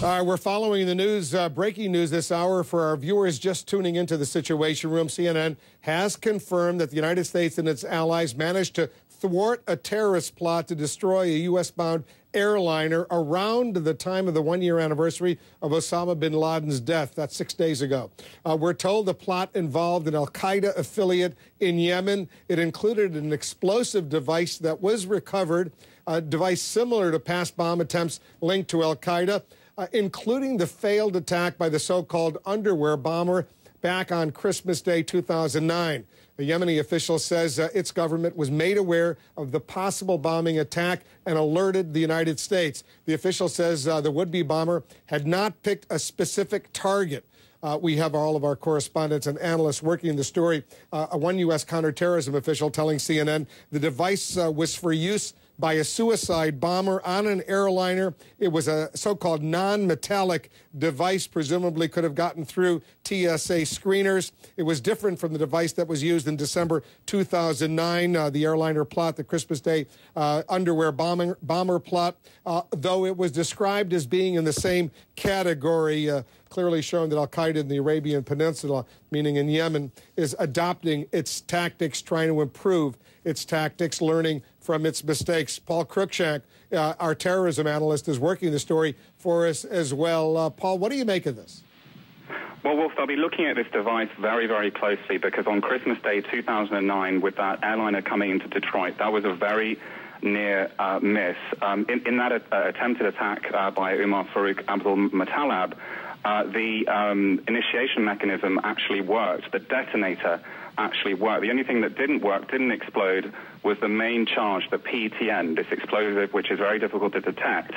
We're following the news, breaking news this hour. For our viewers just tuning into the Situation Room, CNN has confirmed that the United States and its allies managed to thwart a terrorist plot to destroy a U.S.-bound airliner around the time of the one-year anniversary of Osama bin Laden's death. That's 6 days ago. We're told the plot involved an al-Qaeda affiliate in Yemen. It included an explosive device that was recovered, a device similar to past bomb attempts linked to al-Qaeda, including the failed attack by the so-called underwear bomber back on Christmas Day 2009. The Yemeni official says its government was made aware of the possible bombing attack and alerted the United States. The official says the would-be bomber had not picked a specific target. We have all of our correspondents and analysts working the story. One U.S. counterterrorism official telling CNN the device was for use by a suicide bomber on an airliner. It was a so-called non-metallic device, presumably could have gotten through TSA screeners. It was different from the device that was used in December 2009, the airliner plot, the Christmas Day underwear bomber plot, though it was described as being in the same category, clearly showing that al-Qaeda in the Arabian Peninsula, meaning in Yemen, is adopting its tactics, trying to improve its tactics, learning from its mistakes. Paul Cruikshank, our terrorism analyst, is working the story for us as well. Paul, what do you make of this? Well, Wolf, I'll be looking at this device very, very closely because on Christmas Day 2009, with that airliner coming into Detroit, that was a very near miss. In that attempted attack by Umar Farouk Abdul-Muttalib, the initiation mechanism actually worked. The detonator actually worked. The only thing that didn't work, didn't explode, was the main charge, the PTN, this explosive, which is very difficult to detect.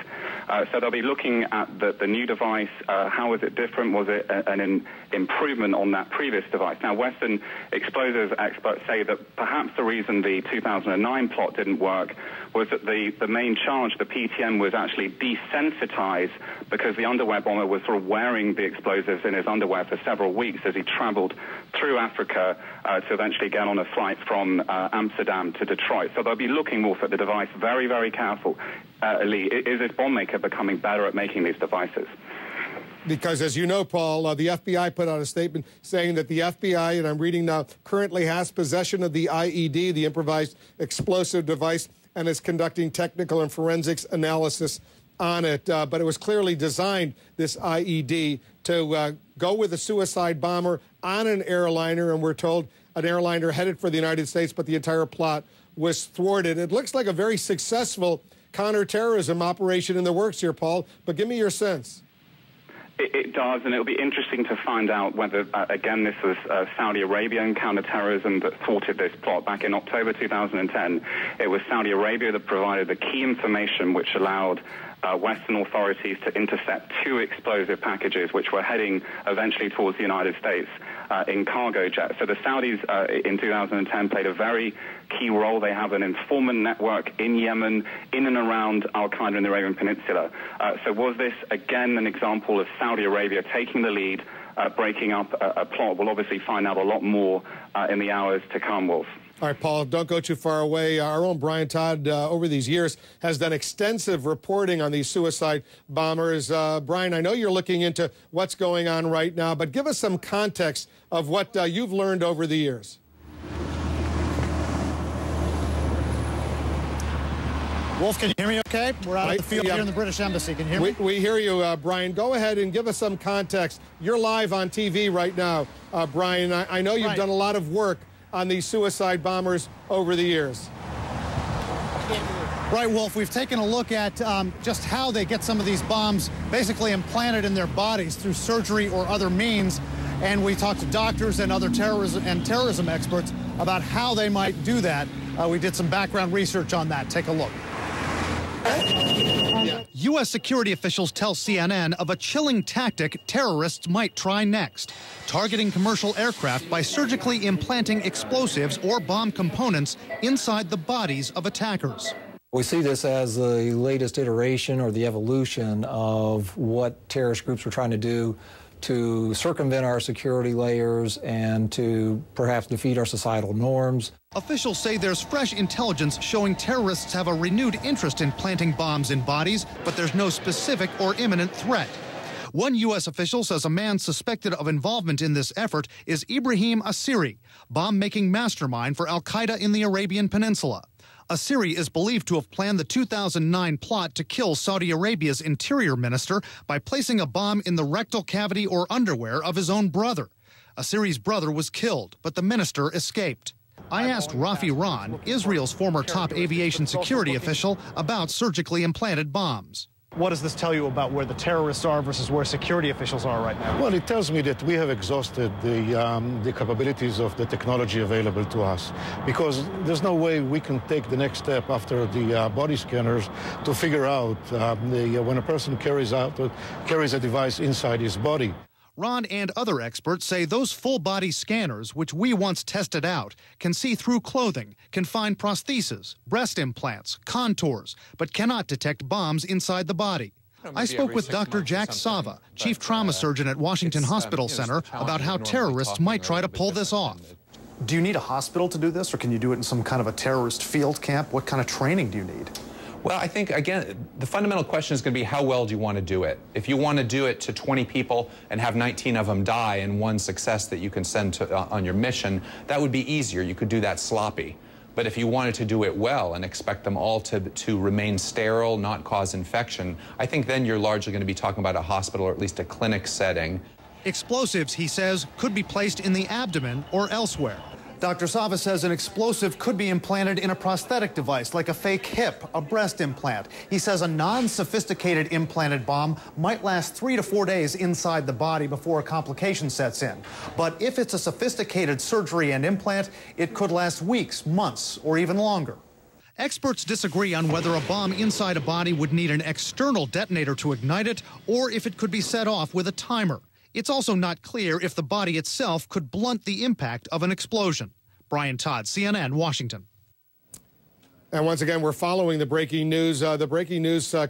So they'll be looking at the new device. How was it different? Was it an improvement on that previous device? Now, Western explosives experts say that perhaps the reason the 2009 plot didn't work was that the main charge, the PTN, was actually desensitized because the underwear bomber was sort of wearing the explosives in his underwear for several weeks as he traveled through Africa to eventually get on a flight from Amsterdam to Detroit. So they'll be looking more at the device very, very careful. Lee, is this bomb maker becoming better at making these devices? Because, as you know, Paul, the FBI put out a statement saying that the FBI, and I'm reading now, currently has possession of the IED, the improvised explosive device, and is conducting technical and forensics analysis on it. But it was clearly designed, this IED, to go with a suicide bomber on an airliner, and we're told an airliner headed for the United States, but the entire plot was thwarted. It looks like a very successful counterterrorism operation in the works here, Paul, but give me your sense. It does, and it'll be interesting to find out whether, again, this was Saudi Arabian counterterrorism that thwarted this plot. Back in October 2010, it was Saudi Arabia that provided the key information which allowed Western authorities to intercept two explosive packages which were heading eventually towards the United States in cargo jets. So the Saudis in 2010 played a very key role. They have an informant network in Yemen, in and around al-Qaeda in the Arabian Peninsula. So was this, again, an example of Saudi Arabia taking the lead, breaking up a plot? We'll obviously find out a lot more in the hours to come, Wolf. All right, Paul, don't go too far away. Our own Brian Todd, over these years, has done extensive reporting on these suicide bombers. Brian, I know you're looking into what's going on right now, but give us some context of what you've learned over the years. Wolf, can you hear me okay? We're out of the field here in the British Embassy. Can you hear me? We hear you, Brian. Go ahead and give us some context. You're live on TV right now, Brian. I know you've done a lot of work on these suicide bombers over the years. Right, Wolf. We've taken a look at just how they get some of these bombs basically implanted in their bodies through surgery or other means. And we talked to doctors and other terrorism experts about how they might do that. We did some background research on that. Take a look. U.S. security officials tell CNN of a chilling tactic terrorists might try next, targeting commercial aircraft by surgically implanting explosives or bomb components inside the bodies of attackers. We see this as the latest iteration or the evolution of what terrorist groups are trying to do to circumvent our security layers and to perhaps defeat our societal norms. Officials say there's fresh intelligence showing terrorists have a renewed interest in planting bombs in bodies, but there's no specific or imminent threat. One U.S. official says a man suspected of involvement in this effort is Ibrahim Asiri, bomb-making mastermind for al-Qaeda in the Arabian Peninsula. Asiri is believed to have planned the 2009 plot to kill Saudi Arabia's interior minister by placing a bomb in the rectal cavity or underwear of his own brother. Asiri's brother was killed, but the minister escaped. I asked Rafi Ran, Israel's former top aviation security official, about surgically implanted bombs. What does this tell you about where the terrorists are versus where security officials are right now? Well, it tells me that we have exhausted the capabilities of the technology available to us, because there's no way we can take the next step after the body scanners to figure out when a person carries a device inside his body. Ron and other experts say those full-body scanners, which we once tested out, can see through clothing, can find prostheses, breast implants, contours, but cannot detect bombs inside the body. I spoke with Dr. Jack Sava, chief trauma surgeon at Washington Hospital Center, about how terrorists might try to pull this off. Do you need a hospital to do this, or can you do it in some kind of a terrorist field camp? What kind of training do you need? Well, I think, again, the fundamental question is going to be how well do you want to do it? If you want to do it to 20 people and have 19 of them die and one success that you can send on your mission, that would be easier. You could do that sloppy. But if you wanted to do it well and expect them all to remain sterile, not cause infection, I think then you're largely going to be talking about a hospital or at least a clinic setting. Explosives, he says, could be placed in the abdomen or elsewhere. Dr. Sava says an explosive could be implanted in a prosthetic device, like a fake hip, a breast implant. He says a non-sophisticated implanted bomb might last 3 to 4 days inside the body before a complication sets in. But if it's a sophisticated surgery and implant, it could last weeks, months, or even longer. Experts disagree on whether a bomb inside a body would need an external detonator to ignite it, or if it could be set off with a timer. It's also not clear if the body itself could blunt the impact of an explosion. Brian Todd, CNN, Washington. And once again, we're following the breaking news.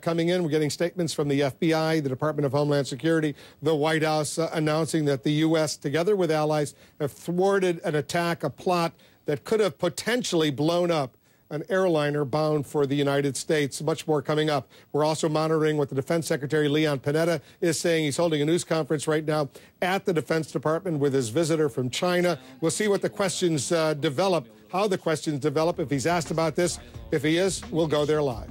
Coming in, we're getting statements from the FBI, the Department of Homeland Security, the White House announcing that the U.S., together with allies, have thwarted an attack, a plot that could have potentially blown up an airliner bound for the United States. Much more coming up. We're also monitoring what the Defense Secretary Leon Panetta is saying. He's holding a news conference right now at the Defense Department with his visitor from China. We'll see what the questions develop, how the questions develop. If he's asked about this, if he is, we'll go there live.